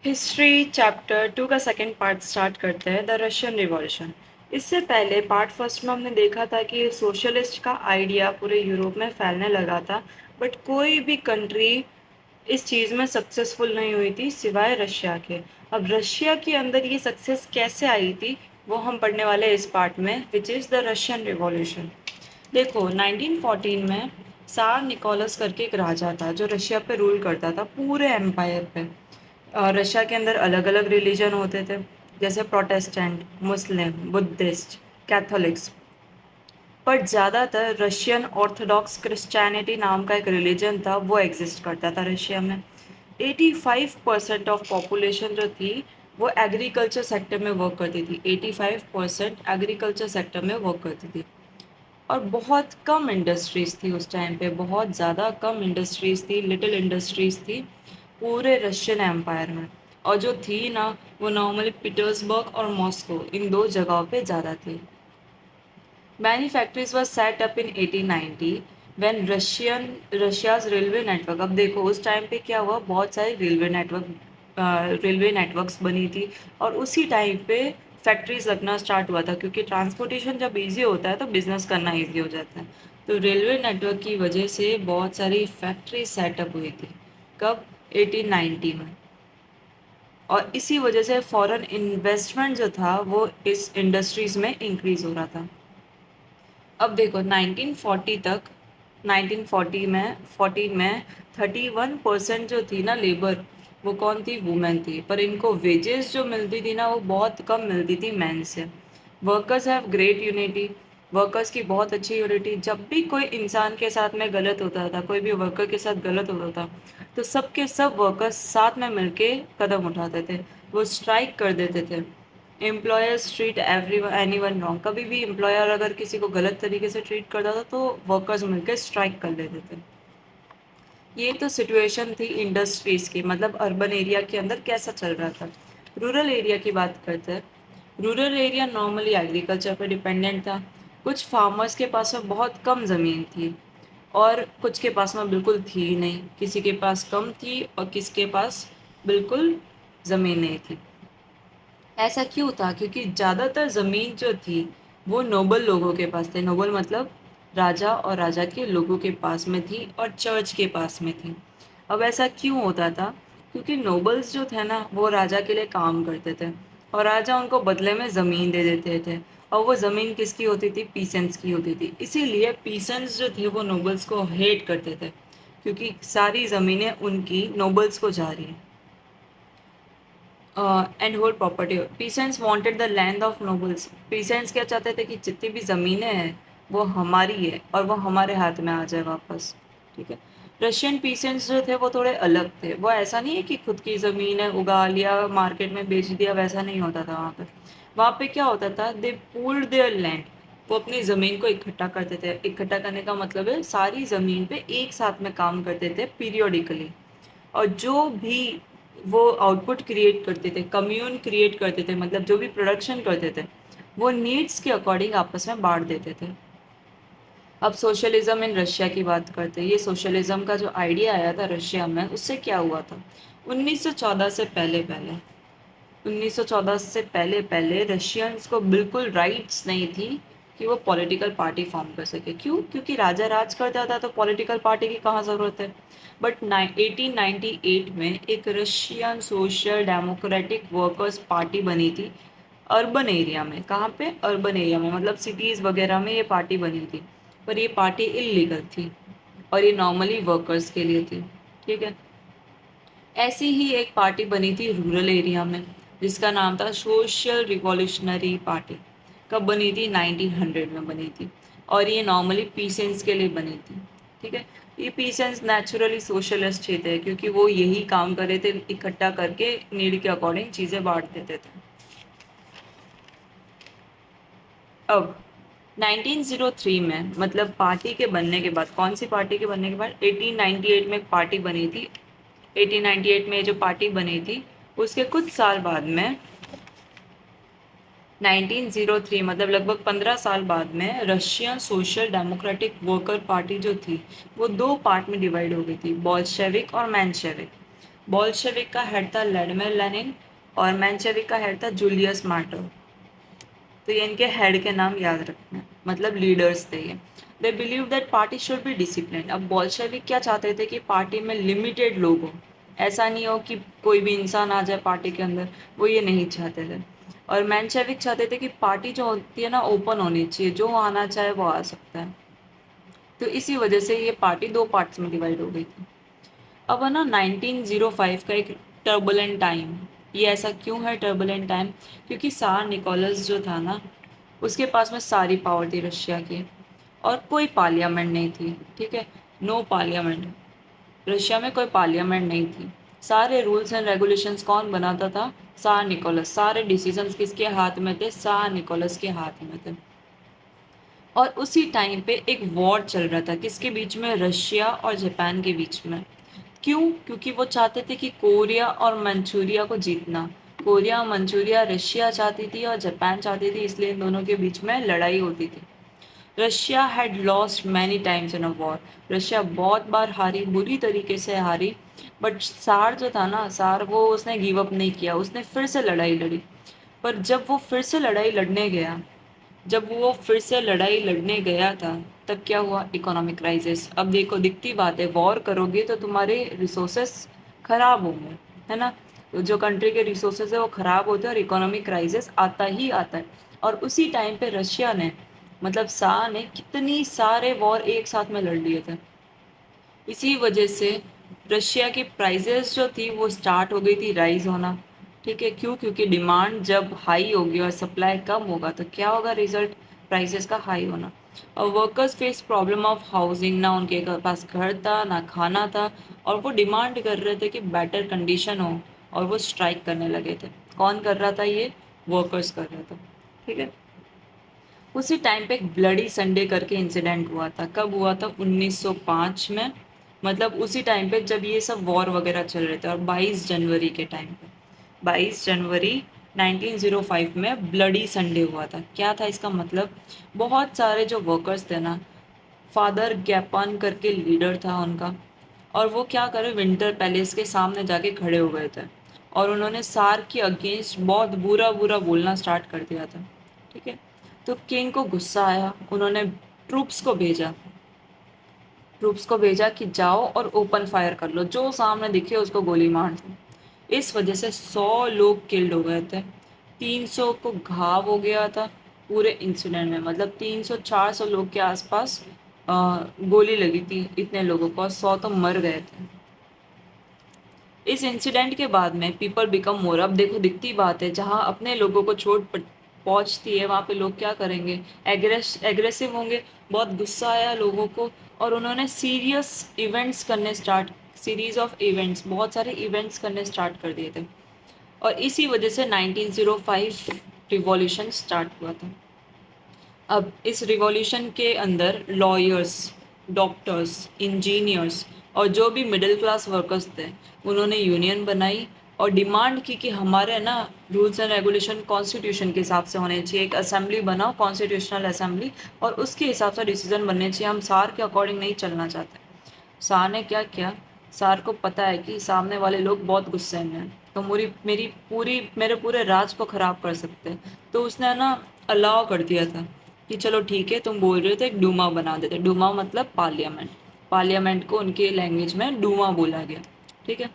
History chapter 2 का second part start करते हैं, द रशियन रिवॉल्यूशन। इससे पहले पार्ट फर्स्ट में हमने देखा था कि सोशलिस्ट का आइडिया पूरे यूरोप में फैलने लगा था, बट कोई भी कंट्री इस चीज़ में सक्सेसफुल नहीं हुई थी सिवाय रशिया के। अब रशिया के अंदर ये सक्सेस कैसे आई थी वो हम पढ़ने वाले हैं इस पार्ट में, which is the Russian revolution. देखो 1914 में सार निकोलस करके एक राजा था जो रशिया पे रूल करता था पूरे एम्पायर पे। रशिया के अंदर अलग अलग रिलीजन होते थे, जैसे प्रोटेस्टेंट, मुस्लिम, बुद्धिस्ट, कैथोलिक्स। पर ज़्यादातर रशियन ऑर्थोडॉक्स क्रिश्चियनिटी नाम का एक रिलीजन था, वो एग्जिस्ट करता था रशिया में। 85% ऑफ पॉपुलेशन जो थी वो एग्रीकल्चर सेक्टर में वर्क करती थी। 85% एग्रीकल्चर सेक्टर में वर्क करती थी। और बहुत कम इंडस्ट्रीज़ थी उस टाइम पे, बहुत ज़्यादा कम इंडस्ट्रीज़ थी, लिटिल इंडस्ट्रीज़ थी पूरे रशियन एम्पायर में। और जो थी ना, वो नॉर्मली पीटर्सबर्ग और मॉस्को, इन दो जगहों पे ज़्यादा थी। Many factories were set up in 1890 when Russia's railway network। अब देखो उस टाइम पे क्या हुआ, बहुत सारी रेलवे नेटवर्क्स बनी थी। और उसी टाइम पे फैक्ट्रीज लगना स्टार्ट हुआ था, क्योंकि ट्रांसपोर्टेशन जब इजी होता है तो बिजनेस करना इजी हो जाता है। तो रेलवे नेटवर्क की वजह से बहुत सारी फैक्ट्री सेटअप हुई थी। कब? 1890 में। और इसी वजह से फॉरेन इन्वेस्टमेंट जो था वो इस इंडस्ट्रीज में इंक्रीज हो रहा था। अब देखो 1940 तक, 1940 में 14 में 31% जो थी ना लेबर, वो कौन थी? वुमेन थी। पर इनको वेजेस जो मिलती थी ना वो बहुत कम मिलती थी मैन से। Workers have great unity. Workers की बहुत अच्छी यूनिटी। जब भी कोई इंसान के साथ में गलत होता था, कोई भी वर्कर के साथ गलत होता था, तो सबके सब वर्कर्स साथ में मिलके कदम उठाते थे, वो स्ट्राइक कर देते थे। Employers treat every any one wrong. कभी भी एम्प्लॉयर अगर किसी को गलत तरीके से ट्रीट करता था तो वर्कर्स मिलकर स्ट्राइक कर देते थे। ये तो सिचुएशन थी इंडस्ट्रीज की, मतलब अर्बन एरिया के अंदर कैसा चल रहा था। रूरल एरिया की बात करते हैं। रूरल एरिया नॉर्मली एग्रीकल्चर पर डिपेंडेंट था। कुछ फार्मर्स के पास में बहुत कम ज़मीन थी और कुछ के पास में बिल्कुल थी ही नहीं। किसी के पास कम थी और किसी के पास बिल्कुल ज़मीन नहीं थी। ऐसा क्यों था? क्योंकि ज़्यादातर ज़मीन जो थी वो नोबल लोगों के पास थे। नोबल मतलब राजा और राजा के लोगों के पास में थी और चर्च के पास में थी। अब ऐसा क्यों होता था? क्योंकि नोबल्स जो थे ना वो राजा के लिए काम करते थे और राजा उनको बदले में ज़मीन दे देते थे। और वो ज़मीन किसकी होती थी? पीसेंट्स की होती थी। इसीलिए पीसेंट्स जो थे वो नोबल्स को हेट करते थे, क्योंकि सारी ज़मीनें उनकी नोबल्स को जा रही हैं। And hold property. Peasants wanted the land of nobles. Peasants क्या चाहते थे? कि जितनी भी ज़मीनें हैं वो हमारी है और वो हमारे हाथ में आ जाए वापस। ठीक है। रशियन पीसेंट्स जो थे वो थोड़े अलग थे। वो ऐसा नहीं है कि खुद की ज़मीन है उगा लिया मार्केट में बेच दिया, वैसा नहीं होता था वहाँ पे। वहाँ पे क्या होता था? दे पूल्ड देयर लैंड। वो अपनी ज़मीन को इकट्ठा करते थे। इकट्ठा करने का मतलब है सारी ज़मीन पे एक साथ में काम करते थे पीरियोडिकली। और जो भी वो आउटपुट क्रिएट करते थे, कम्यून क्रिएट करते थे, मतलब जो भी प्रोडक्शन करते थे वो नीड्स के अकॉर्डिंग आपस में बांट देते थे। अब सोशलिज्म इन रशिया की बात करते हैं। ये सोशलिज्म का जो आइडिया आया था रशिया में, उससे क्या हुआ था? 1914 से पहले पहले 1914 से पहले पहले रशियंस को बिल्कुल राइट्स नहीं थी कि वो पॉलिटिकल पार्टी फॉर्म कर सके। क्यों? क्योंकि राजा राज करता था तो पॉलिटिकल पार्टी की कहाँ ज़रूरत है। बट 1898 में एक Russian social democratic workers party बनी थी अर्बन एरिया में। कहाँ पे? अर्बन एरिया में, मतलब सिटीज़ वगैरह में ये पार्टी बनी थी। पर ये पार्टी इलीगल थी और ये नॉर्मली वर्कर्स के लिए थी। ठीक है। ऐसी ही एक पार्टी बनी थी रूरल एरिया में, जिसका नाम था सोशल रिवॉल्यूशनरी पार्टी। कब बनी थी? 1900 में बनी थी। और ये नॉर्मली पीसेंट्स के लिए बनी थी। ठीक है। ये पीसेंट्स नेचुरली सोशलिस्ट ही थे, क्योंकि वो यही काम कर रहे थे, इकट्ठा करके नीड के अकॉर्डिंग चीज़ें बांट देते थे। अब 1903 में, मतलब पार्टी के बनने के बाद, कौन सी पार्टी के बनने के बाद? 1898 में एक पार्टी बनी थी। 1898 में जो पार्टी बनी थी उसके कुछ साल बाद में 1903, मतलब लगभग 15 साल बाद में, Russian social democratic worker party जो थी वो दो पार्ट में डिवाइड हो गई थी, बॉल्शेविक और मैंशेविक। बोल्शेविक का हेड था व्लादिमीर लेनिन और मेंशेविक का हेड था जूलियस मार्टर। तो ये इनके हेड के नाम याद रखना है, मतलब लीडर्स थे ये। They believe that party should be discipline. अब बोल्शेविक क्या चाहते थे कि पार्टी में लिमिटेड लोग हो, ऐसा नहीं हो कि कोई भी इंसान आ जाए पार्टी के अंदर, वो ये नहीं चाहते थे। और मेंशेविक चाहते थे कि पार्टी जो होती है ना ओपन होनी चाहिए, जो आना चाहे वो आ सकता है। तो इसी वजह से ये पार्टी दो पार्ट्स में डिवाइड हो गई थी। अब है ना 1905 का एक टर्बुलेंट टाइम। ये ऐसा क्यों है टर्बुलेंट टाइम? क्योंकि सार निकोलस जो था ना, उसके पास में सारी पावर थी रशिया की, और कोई पार्लियामेंट नहीं थी। ठीक है, नो पार्लियामेंट। रशिया में कोई पार्लियामेंट नहीं थी। सारे रूल्स एंड रेगुलेशंस कौन बनाता था? सार निकोलस। सारे डिसीजंस किसके हाथ में थे? सार निकोलस के हाथ में थे। और उसी टाइम पे एक वॉर चल रहा था, किसके बीच में? रशिया और जापान के बीच में। क्यों? क्योंकि वो चाहते थे कि कोरिया और मंचूरिया को जीतना। कोरिया और मंचूरिया रशिया चाहती थी और जापान चाहती थी, इसलिए इन दोनों के बीच में लड़ाई होती थी। Russia had lost many times in a war. Russia बहुत बार हारी, बुरी तरीके से हारी। बट सार जो था ना, सार वो उसने गिव अप नहीं किया, उसने फिर से लड़ाई लड़ी। पर जब वो फिर से लड़ाई लड़ने गया, जब वो फिर से लड़ाई लड़ने गया था, तब क्या हुआ? Economic crisis. अब देखो, दिखती बात है, वॉर करोगे तो तुम्हारे रिसोर्सेस खराब होंगे, है ना? तो जो कंट्री के रिसोर्सेज है वो खराब होते हैं और इकोनॉमिक क्राइसिस आता ही आता है। और उसी टाइम पे रशिया ने, मतलब शाह ने कितनी सारे वॉर एक साथ में लड़ लिए थे। इसी वजह से रशिया की प्राइजेस जो थी वो स्टार्ट हो गई थी राइज होना। ठीक है, क्यों? क्योंकि डिमांड जब हाई होगी और सप्लाई कम होगा तो क्या होगा रिजल्ट? प्राइसेस का हाई होना। और workers face problem of housing. ना उनके पास घर था, ना खाना था, और वो डिमांड कर रहे थे कि बेटर कंडीशन हो, और वो स्ट्राइक करने लगे थे। कौन कर रहा था ये? वर्कर्स कर रहा था। ठीक है। उसी टाइम पे एक ब्लडी संडे करके इंसिडेंट हुआ था। कब हुआ था? 1905 में। मतलब उसी टाइम पे जब ये सब वॉर वगैरह चल रहे थे, और 22 जनवरी के टाइम पे, 22 जनवरी 1905 में ब्लडी संडे हुआ था। क्या था इसका मतलब? बहुत सारे जो वर्कर्स थे ना, फादर गैपान करके लीडर था उनका, और वो क्या करे, विंटर पैलेस के सामने जाके खड़े हो गए थे, और उन्होंने सार के अगेंस्ट बहुत बुरा बुरा बोलना स्टार्ट कर दिया था। ठीक है। तो किंग को गुस्सा आया, उन्होंने ट्रूप्स को भेजा, ट्रूप्स को भेजा कि जाओ और ओपन फायर कर लो, जो सामने दिखे उसको गोली मार दो। इस वजह से 100 लोग किल्ड हो गए थे, 300 को घाव हो गया था पूरे इंसिडेंट में। मतलब 300-400 लोग के आसपास गोली लगी थी इतने लोगों को, और 100 तो मर गए थे। इस इंसिडेंट के बाद में पीपल बिकम मोर। अब देखो, दिखती बात है, जहाँ अपने लोगों को चोट पहुंचती है वहाँ पे लोग क्या करेंगे? एग्रेसिव होंगे। बहुत गुस्सा आया लोगों को, और उन्होंने सीरियस इवेंट्स करने स्टार्ट, सीरीज ऑफ इवेंट्स, बहुत सारे इवेंट्स करने स्टार्ट कर दिए थे। और इसी वजह से 1905 रिवॉल्यूशन स्टार्ट हुआ था। अब इस रिवॉल्यूशन के अंदर लॉयर्स, डॉक्टर्स, इंजीनियर्स और जो भी मिडिल क्लास वर्कर्स थे, उन्होंने यूनियन बनाई और डिमांड की कि हमारे ना रूल्स एंड रेगुलेशन कॉन्स्टिट्यूशन के हिसाब से होने चाहिए। एक असेंबली बनाओ, कॉन्स्टिट्यूशनल असेंबली, और उसके हिसाब से डिसीजन बनने चाहिए, हम सार के अकॉर्डिंग नहीं चलना चाहते। सार ने क्या किया? सार को पता है कि सामने वाले लोग बहुत गुस्से में हैं, तो मेरे पूरे राज को खराब कर सकते हैं। तो उसने ना अलाउ कर दिया था कि चलो ठीक है, तुम बोल रहे हो तो एक डूमा बना देते। डूमा मतलब पार्लियामेंट। पार्लियामेंट को उनके लैंग्वेज में डूमा बोला गया। ठीक है।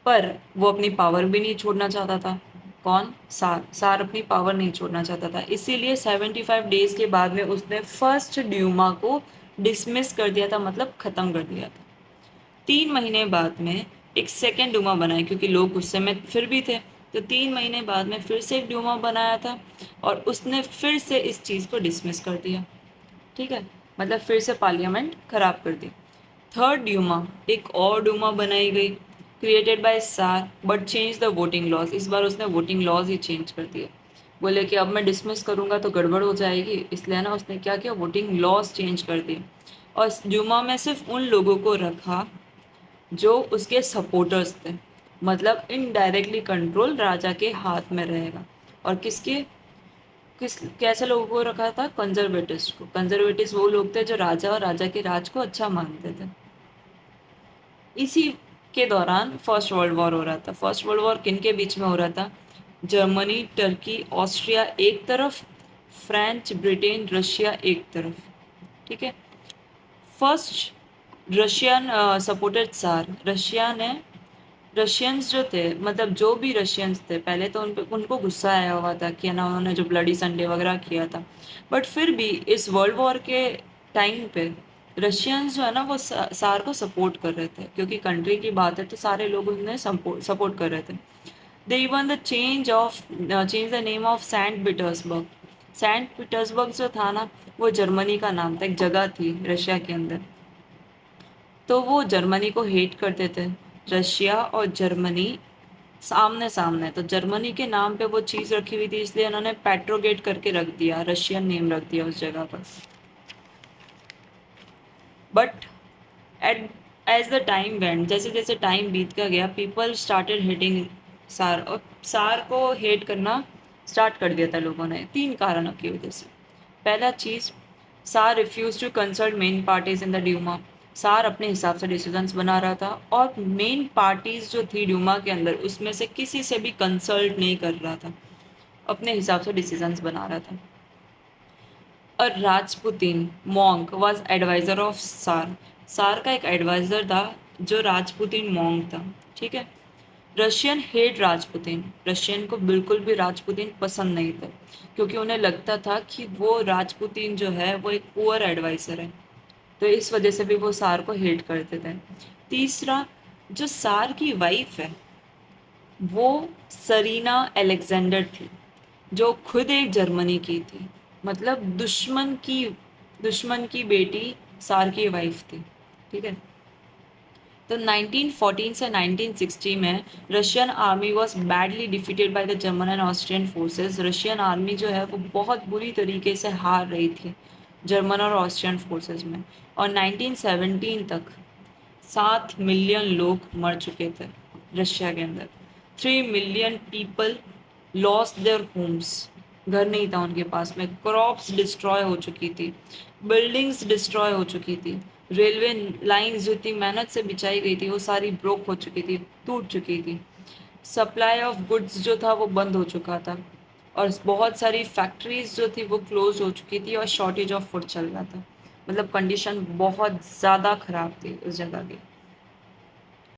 पर वो अपनी पावर भी नहीं छोड़ना चाहता था। कौन? सार। सार अपनी पावर नहीं छोड़ना चाहता था, इसीलिए 75 डेज के बाद में उसने फर्स्ट ड्यूमा को डिसमिस कर दिया था, मतलब खत्म कर दिया था। 3 महीने बाद में एक सेकेंड डूमा बनाया, क्योंकि लोग गुस्से में फिर भी थे। तो 3 महीने बाद में फिर से एक डूमा बनाया था, और उसने फिर से इस चीज़ को डिसमिस कर दिया। ठीक है, मतलब फिर से पार्लियामेंट खराब कर दी। थर्ड ड्यूमा, एक और डूमा बनाई गई, created by tsar, but change the voting laws. इस बार उसने वोटिंग लॉज ही चेंज कर दिए। बोले कि अब मैं डिसमिस करूंगा तो गड़बड़ हो जाएगी, इसलिए ना उसने क्या किया, वोटिंग लॉज चेंज कर दिए। और डूमा में सिर्फ उन लोगों को रखा जो उसके सपोर्टर्स थे, मतलब इनडायरेक्टली कंट्रोल राजा के हाथ में रहेगा। और किसके, किस कैसे लोगों को रखा था? कंजर्वेटिव्स को। कंजर्वेटिव्स वो लोग थे जो राजा और राजा के राज को अच्छा मानते थे। इसी के दौरान फर्स्ट वर्ल्ड वॉर हो रहा था। फर्स्ट वर्ल्ड वॉर किन के बीच में हो रहा था? जर्मनी, टर्की, ऑस्ट्रिया एक तरफ, फ्रांस, ब्रिटेन, रशिया एक तरफ। ठीक है। फर्स्ट रशियन सपोर्टेड सार, रशिया ने, रशियंस जो थे, मतलब जो भी रशियंस थे, पहले तो उनको गुस्सा आया हुआ था कि ना उन्होंने जो ब्लडी संडे वगैरह किया था, बट फिर भी इस वर्ल्ड वॉर के टाइम पे रशियंस जो है ना वो सार को सपोर्ट कर रहे थे, क्योंकि कंट्री की बात है तो सारे लोग उन्हें सपोर्ट कर रहे थे। They even the change the name of Saint Petersburg. Saint Petersburg जो था ना, वो जर्मनी का नाम था, एक जगह थी रशिया के अंदर। तो वो जर्मनी को हेट करते थे। रशिया और जर्मनी सामने सामने, तो जर्मनी के नाम पे वो चीज़ रखी हुई थी, इसलिए उन्होंने पेट्रोगेट करके रख दिया, रशियन नेम रख दिया उस जगह पर। But at as the time went, जैसे जैसे टाइम बीत का गया, पीपल स्टार्टेड हेटिंग सार, और सार को हेट करना स्टार्ट कर दिया था लोगों ने, 3 कारणों की वजह से। पहला चीज़, tsar refuse to consult main parties in the Duma. Tsar अपने हिसाब से डिसीजंस बना रहा था, और मेन पार्टीज जो थी ड्यूमा के अंदर, उसमें से किसी से भी कंसल्ट नहीं कर रहा था, अपने हिसाब से डिसीजंस बना रहा था। और राजपुतीन मॉन्क वॉज एडवाइजर ऑफ सार। सार का एक एडवाइजर था जो राजपुतीन मॉन्क था। ठीक है। रशियन हेट राजपुतीन, रशियन को बिल्कुल भी राजपुतीन पसंद नहीं थे, क्योंकि उन्हें लगता था कि वो राजपुतीन जो है वो एक पुअर एडवाइजर है, तो इस वजह से भी वो सार को हेट करते थे। तीसरा, जो सार की वाइफ है वो सरीना अलेक्जेंडर थी, जो खुद एक जर्मनी की थी, मतलब दुश्मन की बेटी सार की वाइफ थी। ठीक है। तो 1914 से 1960 में Russian army was badly defeated by the German and Austrian forces. Russian army जो है वो बहुत बुरी तरीके से हार रही थी जर्मन और ऑस्ट्रियन फोर्सेस में, और 1917 तक 7 मिलियन लोग मर चुके थे रशिया के अंदर। 3 million people lost their homes, घर नहीं था उनके पास में, क्रॉप्स डिस्ट्रॉय हो चुकी थी, बिल्डिंग्स डिस्ट्रॉय हो चुकी थी, रेलवे लाइंस जो इतनी मेहनत से बिछाई गई थी वो सारी ब्रोक हो चुकी थी, टूट चुकी थी, सप्लाई ऑफ गुड्स जो था वो बंद हो चुका था, और बहुत सारी फैक्ट्रीज जो थी वो क्लोज हो चुकी थी, और शॉर्टेज ऑफ फूड चल रहा था। मतलब कंडीशन बहुत ज़्यादा ख़राब थी उस जगह की।